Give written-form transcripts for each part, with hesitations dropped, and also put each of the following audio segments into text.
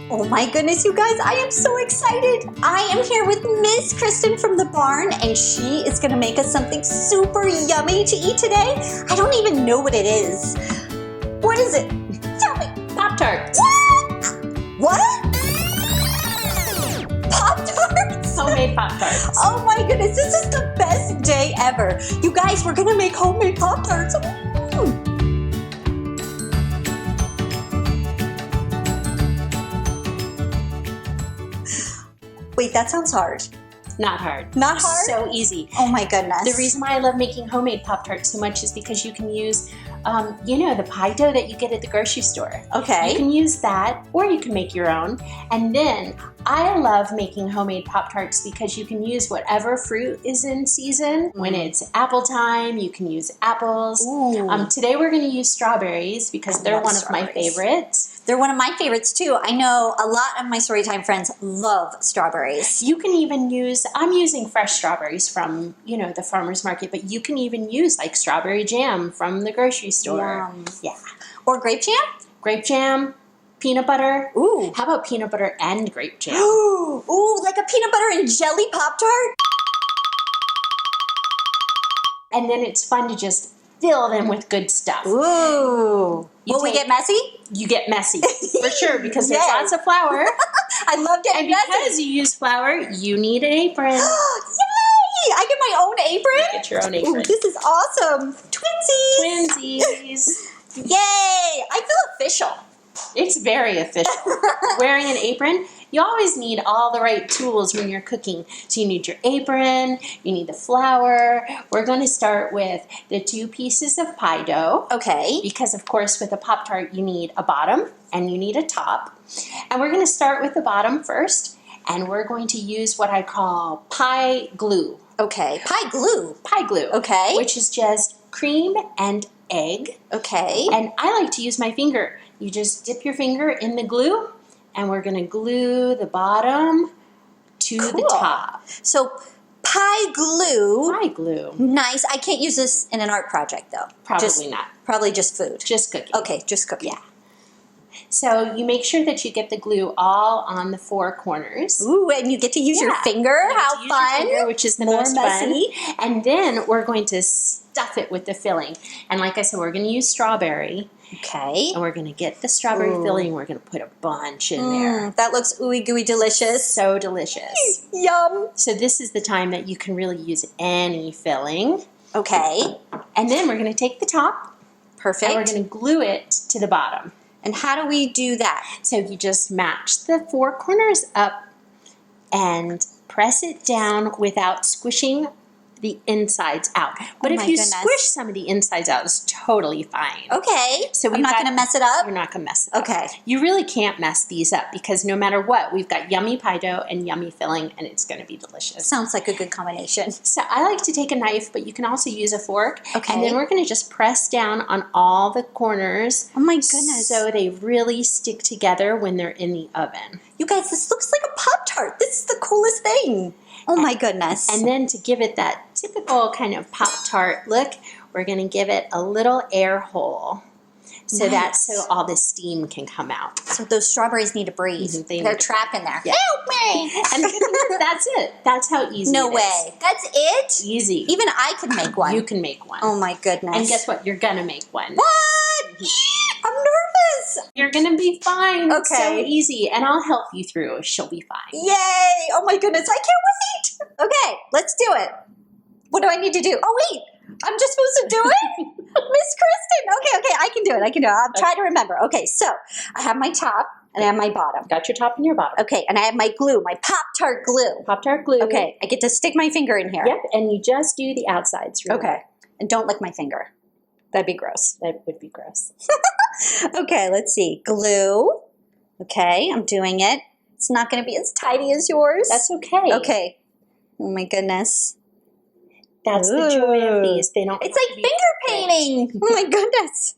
Oh my goodness, you guys, I am so excited. I am here with Miss Kristin from the barn, and she is gonna make us something super yummy to eat today. I don't even know what it is. What is it? Tell me. Pop-Tarts. What? Pop-Tarts? Homemade Pop-Tarts. Oh my goodness, this is the best day ever. You guys, we're gonna make homemade Pop-Tarts. Wait, that sounds hard. Not hard. Not hard? So easy. Oh my goodness. The reason why I love making homemade Pop-Tarts so much is because you can use, the pie dough that you get at the grocery store. Okay. You can use that, or you can make your own. And then I love making homemade Pop-Tarts because you can use whatever fruit is in season. When it's apple time, you can use apples. Ooh. Today we're going to use strawberries because they're one of my favorites. They're one of my favorites too. I know a lot of my Storytime friends love strawberries. You can even use, I'm using fresh strawberries from, the farmer's market, but you can even use like strawberry jam from the grocery store. Yum. Yeah. Or grape jam? Grape jam, peanut butter. Ooh. How about peanut butter and grape jam? Ooh, like a peanut butter and jelly Pop-Tart? And then it's fun to just fill them with good stuff. Ooh. Will we get messy? You get messy, for sure, because there's Yes. lots of flour. I love getting And because you use flour, you need an apron. Yay! I get my own apron? Get your own apron. Ooh, this is awesome. Twinsies! Twinsies. Yay! I feel official. It's very official. Wearing an apron, you always need all the right tools when you're cooking. So you need your apron, you need the flour. We're going to start with the 2 pieces of pie dough. Okay. Because, of course, with a Pop-Tart, you need a bottom and you need a top. And we're going to start with the bottom first. And we're going to use what I call pie glue. Okay. Pie glue. Pie glue. Okay. Which is just cream and egg. Okay. And I like to use my finger. You just dip your finger in the glue, and we're going to glue the bottom to the top. So pie glue. Pie glue. Nice. I can't use this in an art project, though. Probably not. Probably just food. Just cooking. Okay, just cooking. Yeah. So you make sure that you get the glue all on the 4 corners. Ooh, and you get to use your finger. How Use fun. your finger, which is the More most messy. fun. And then we're going to stuff it with the filling. And like I said, we're going to use strawberry. Okay. And we're going to get the strawberry filling. We're going to put a bunch in there. That looks ooey gooey delicious. So delicious. Yum. So this is the time that you can really use any filling. Okay. And then we're going to take the top. Perfect. And we're going to glue it to the bottom. And how do we do that? So you just match the 4 corners up and press it down without squishing the insides out. But if you squish some of the insides out, it's totally fine. Okay. So I'm not going to mess it up? You're not going to mess it up. Okay. You really can't mess these up because no matter what, we've got yummy pie dough and yummy filling, and it's going to be delicious. Sounds like a good combination. So I like to take a knife, but you can also use a fork. Okay. And then we're going to just press down on all the corners. Oh my goodness. So they really stick together when they're in the oven. You guys, this looks like a Pop-Tart. This is the coolest thing. Oh my goodness. And then to give it that typical kind of Pop-Tart look, we're going to give it a little air hole. So that's so all the steam can come out. So those strawberries need to breathe. They're trapped in there. Yeah. Help me! And that's it. That's how easy No it is. way. That's it? Easy. Even I could make one. You can make one. Oh my goodness. And guess what? You're going to make one. What? I'm nervous. You're going to be fine. Okay. It's so easy. And I'll help you through. She'll be fine. Yay! Oh my goodness, I can't wait! Okay, let's do it. What do I need to do? Oh wait, I'm just supposed to do it? Miss Kristin. Okay, I can do it. I'll try to remember. Okay, so I have my top and I have my bottom. Got your top and your bottom. Okay, and I have my glue, my Pop-Tart glue. Pop-Tart glue. Okay, I get to stick my finger in here. Yep, and you just do the outsides. Remember. Okay, and don't lick my finger. That'd be gross. That would be gross. Okay, let's see. Glue. Okay, I'm doing it. It's not going to be as tidy as yours. That's okay. Okay. Oh my goodness. That's the joy of these. They don't. It's like finger painting. Oh my goodness.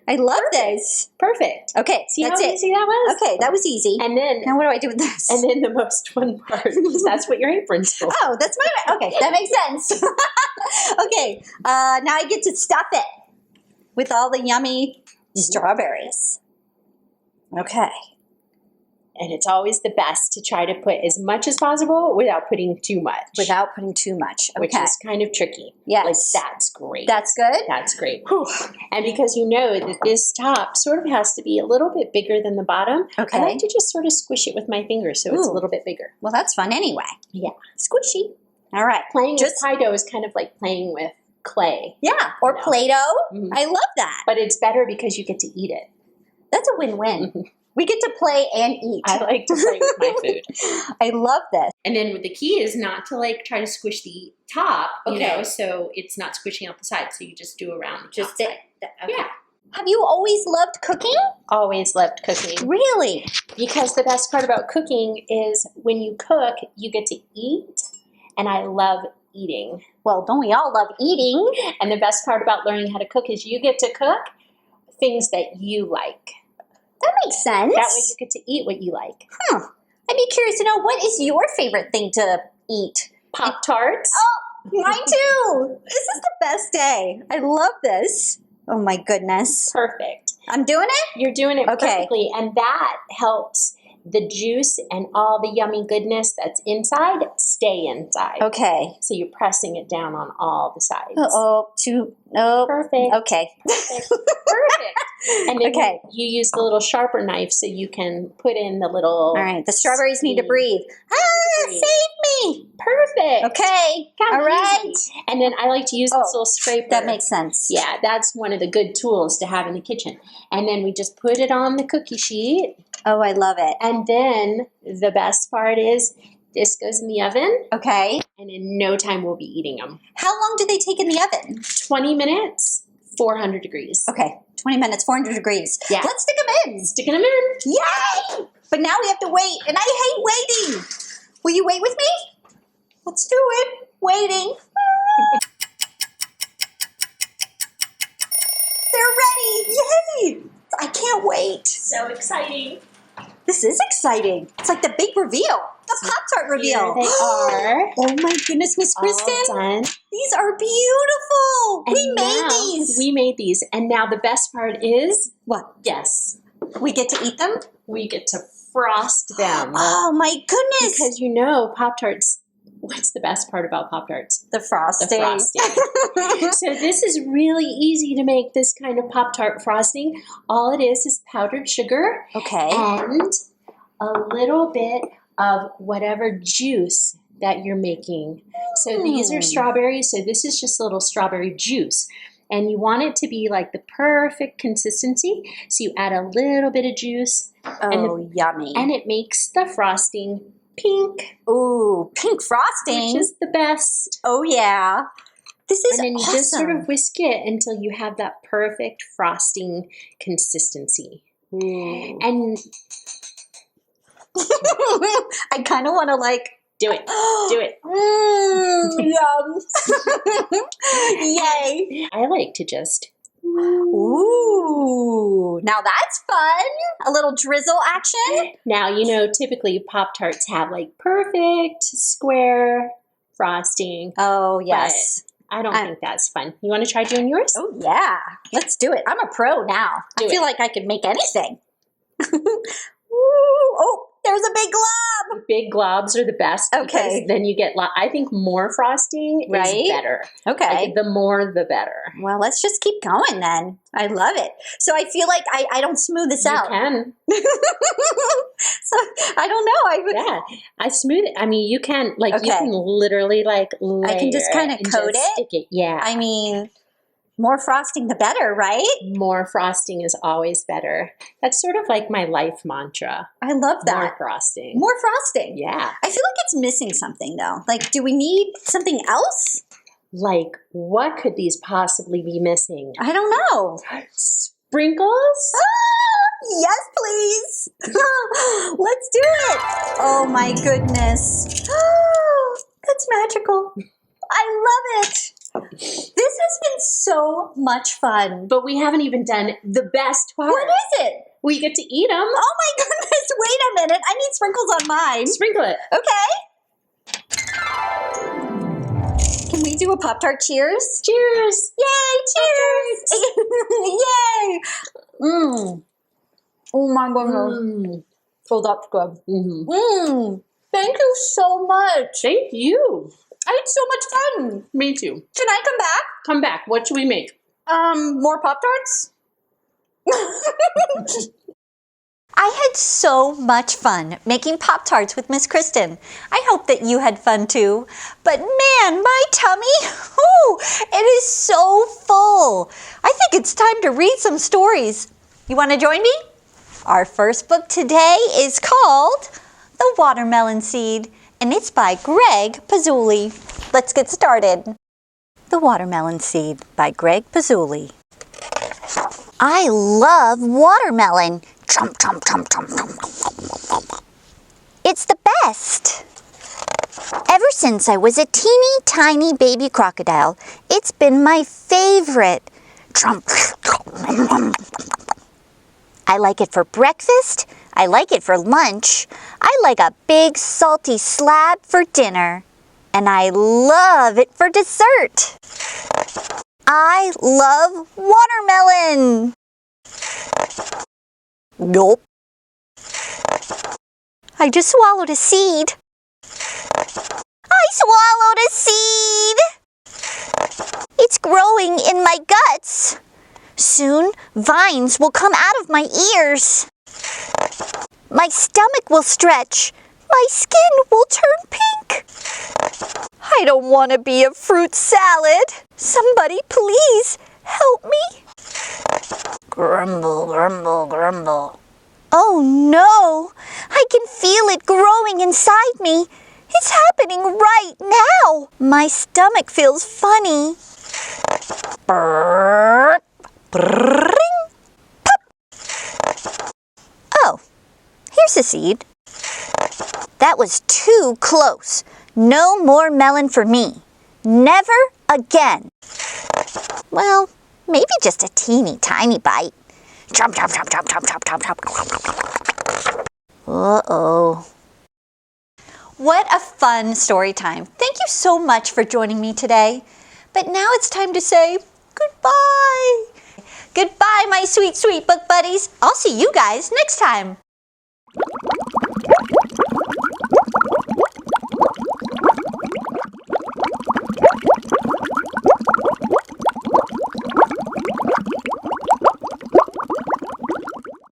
I love this. Perfect. Okay, See that's how it. easy that was? Okay, that was easy. And then, now what do I do with this? and then the most fun part is that's what your apron's for. Oh, that's my, okay, that makes sense. Okay, now I get to stuff it with all the yummy strawberries. Okay. And it's always the best to try to put as much as possible without putting too much. Without putting too much. Okay. Which is kind of tricky. Yes. Like, that's great. That's good? That's great. Whew. And because you know that this top sort of has to be a little bit bigger than the bottom, Okay. I like to just sort of squish it with my fingers so it's a Ooh. little bit bigger. Well, that's fun anyway. Yeah. Squishy. All right. Playing with pie dough is kind of like playing with clay. Yeah. Or No. Play-Doh. Mhm. I love that. But it's better because you get to eat it. That's a win-win. We get to play and eat. I like to play with my food. I love this. And then the key is not to like try to squish the top, you Okay. know, so it's not squishing out the side. So you just do around the Just top side. Okay. Yeah. Have you always loved cooking? Always loved cooking. Really? Because the best part about cooking is when you cook, you get to eat. And I love eating. Well, don't we all love eating? And the best part about learning how to cook is you get to cook things that you like. That makes sense. That way you get to eat what you like. I'd be curious to know, what is your favorite thing to eat? Pop-Tarts. Oh, mine too. This is the best day. I love this. Oh my goodness. Perfect. I'm doing it? You're doing it Okay. perfectly. And that helps the juice and all the yummy goodness that's inside stay inside. Okay. So you're pressing it down on all the sides. Perfect. Okay. Perfect. And then Okay. you use the little sharper knife so you can put in the little... All right. The strawberries need to breathe. Breathe. Save me. Perfect. Okay. Got All it right. easy. And then I like to use this little scraper. That makes sense. Yeah, that's one of the good tools to have in the kitchen. And then we just put it on the cookie sheet. Oh, I love it. And then the best part is this goes in the oven. Okay. And in no time we'll be eating them. How long do they take in the oven? 20 minutes, 400 degrees. Okay. 20 minutes, 400 degrees. Yeah. Let's stick them in. Sticking them in. Yay! But now we have to wait, and I hate waiting. Will you wait with me? Let's do it. Waiting. They're ready. Yay! I can't wait. So exciting. This is exciting. It's like the big reveal. The Pop-Tart reveal. Here they are. Oh my goodness, Miss Kristin. All done. These are beautiful. And We made now- these. We made these. And now the best part is, What? yes, We get to eat them? we get to frost them. Oh my goodness. Because you know, Pop-Tarts, what's the best part about Pop-Tarts? The frosting. The frosting. So this is really easy to make this kind of Pop-Tart frosting. All it is powdered sugar Okay. and a little bit of whatever juice that you're making. So these are strawberries. So this is just a little strawberry juice. And you want it to be like the perfect consistency. So you add a little bit of juice. Oh, yummy. And it makes the frosting pink. Ooh, pink frosting. Which is the best. Oh, yeah. This is And then you awesome. just sort of whisk it until you have that perfect frosting consistency. Ooh. And I kind of want to like do it. Do it. Yum. Yay. I like to just... Ooh. Now that's fun. A little drizzle action. Now, you know, typically Pop-Tarts have like perfect square frosting. Oh, yes. I don't think that's fun. You want to try doing yours? Oh, yeah. Let's do it. I'm a pro now. Do I feel it. like I could make anything. Ooh. Oh, there's a big glob. Big globs are the best. Okay. Because then you get, I think more frosting Right? is better. Okay. Like, the more, the better. Well, let's just keep going then. I love it. So I feel like I don't smooth this You out. can. So I don't know. Yeah. I smooth it. I mean, you can, like, you Okay. can literally, like, layer I can just kinda and coat just it? Stick it. Yeah. I mean, more frosting the better, right? More frosting is always better. That's sort of like my life mantra. I love More that. frosting. More frosting. Yeah. I feel like it's missing something though. Like, do we need something else? Like, what could these possibly be missing? I don't know. Sprinkles? Yes, please. Let's do it. Oh my goodness. That's magical. I love it. This has been so much fun. But we haven't even done the best part. What is it? We get to eat them. Oh my goodness. Wait a minute. I need sprinkles on mine. Sprinkle it. Okay. Can we do a Pop-Tart cheers? Cheers. Yay, cheers. Yay. Oh my goodness. Oh, that's good. Mm-hmm. Thank you so much. Thank you. I had so much fun. Me too. Can I come back? Come back. What should we make? More Pop-Tarts? I had so much fun making Pop-Tarts with Miss Kristin. I hope that you had fun too. But man, my tummy, it is so full. I think it's time to read some stories. You want to join me? Our first book today is called The Watermelon Seed, and it's by Greg Pazzulli. Let's get started. The Watermelon Seed by Greg Pazzulli. I love watermelon. Chomp, chomp, chomp, chomp, chomp. It's the best. Ever since I was a teeny tiny baby crocodile, it's been my favorite. Chomp. I like it for breakfast. I like it for lunch. I like a big salty slab for dinner. And I love it for dessert. I love watermelon. Nope. I just swallowed a seed. I swallowed a seed. It's growing in my guts. Soon, vines will come out of my ears. My stomach will stretch. My skin will turn pink. I don't want to be a fruit salad. Somebody please help me. Grumble, grumble, grumble. Oh no! I can feel it growing inside me. It's happening right now. My stomach feels funny. Brrr, brrring, pop. Oh, here's a seed. That was too close. No more melon for me. Never again. Well, maybe just a teeny tiny bite. Chomp, chomp, chomp, chomp, chomp, chomp, chomp, chomp. Uh-oh. What a fun story time. Thank you so much for joining me today. But now it's time to say goodbye. Goodbye, my sweet, sweet book buddies. I'll see you guys next time.